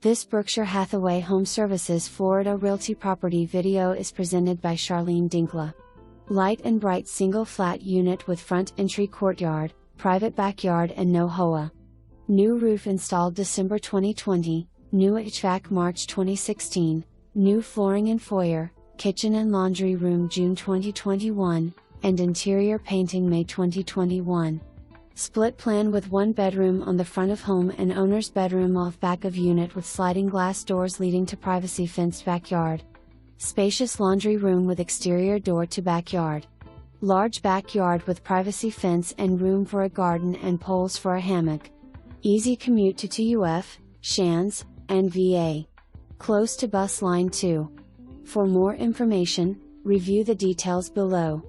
This Berkshire Hathaway HomeServices Florida Realty property video is presented by Charlene Dinkla. Light and bright single flat unit with front entry courtyard, private backyard and no HOA. New roof installed December 2020, new HVAC March 2016, new flooring and foyer, kitchen and laundry room June 2021, and interior painting May 2021. Split plan with one bedroom on the front of home and owner's bedroom off back of unit with sliding glass doors leading to privacy fenced backyard. Spacious laundry room with exterior door to backyard. Large backyard with privacy fence and room for a garden and poles for a hammock. Easy commute to TUF, Shands, and VA. Close to bus line 2. For more information, review the details below.